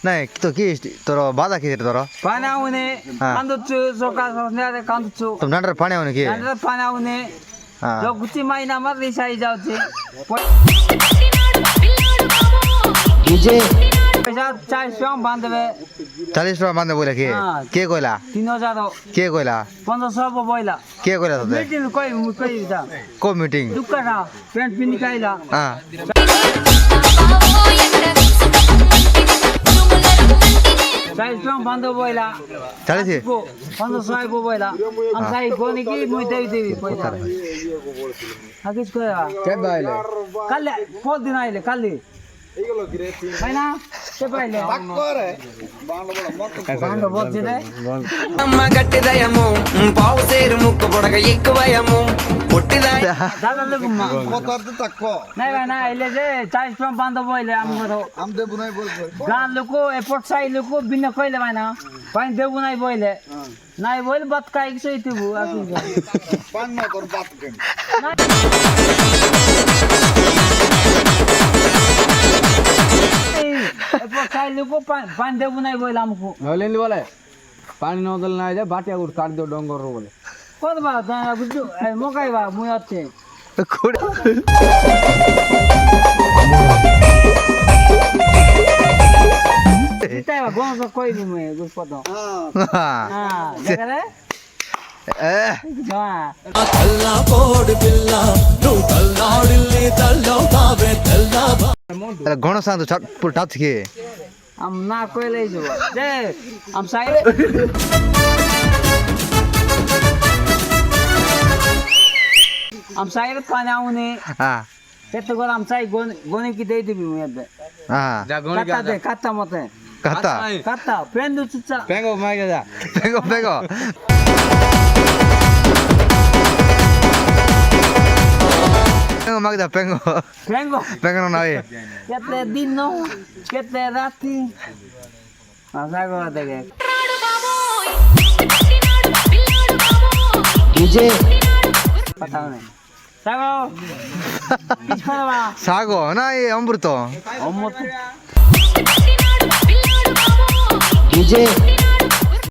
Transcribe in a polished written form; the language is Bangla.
নাই তো কি তোর বাধা কি তোর पाणी आवने कांदूच सकाळ संध्याकाळी कांदूच তোর নাটার পানি আউনি কি पाणी आवने जो गुची महिना मध्ये साई जाऊचे ডিজে पैसा 40 টাকা বাঁধবে 40 টাকা বান্ধে বইলা কে কইলা 3000 কে কইলা 1500 বইলা কে কইলা তোতে মিটিং কই কই দা কো মিটিং দুকাটা প্যান্ট পিনি কাইলা হ্যাঁ 40 টাকা বাঁধবে বইলা 40 1500 বইলা আমি সাই কোনি কি মুই দেই দেবি পয়সা আগেজ কইরা কে বাইলে কালে পর দিন আইলে কালি ভাই না কে পাইলে బాండ బొచ్చిదే అమ్మ గట్టిదయము పావుసేరు ముక్కు పొడగ ఎక్కువయము పొట్టిదా দাদালেগুম্মা কত আর তো তাকো নাই ভাই না আইলে যে 40 টাকা বাঁধ বইলে আমগো আম দেবো নাই বলবো গান লোক এপট সাই লোক বিন কইলে ভাই না পানি দেবো নাই বইলে নাই বইলে বাত কাই কিছু ইতিবু আসি পান না তোর বাত কেন এপট সাই লোক পানি দেবো নাই বইলে আমকো নলেন বলে পানি নদল না যায় বাটি আগুর কাট দিও ডঙ্গর বলে কত বা বুঝছো মকাই বা মুই আছে Kita ba gong sa koi ni me gus poto. Ah, dekare? Ja. తల్లా పోడు పిల్ల నువ్వు తల్లాడిల్లి తల్లవుతావే తెల్లా ঘন সান্ত পুরো টাচ কি Am na koi lei jo. Je, am sai. Am sai rat pani aune. হ্যাঁ Tetto gol am sai goni ki dei dibi me abbe. হ্যাঁ Kata de kata mote. কাতা Kata pendu chucha. পেঙ্গো মাইগে যা পেগো পেগো পেগো magda pengo Pengo. pengo no nae Kete dino, kete rati. Asa go dege. DJ Pata ne. Sago. Kichkara ba. Sago না এই অমৃত Omot. ডিজে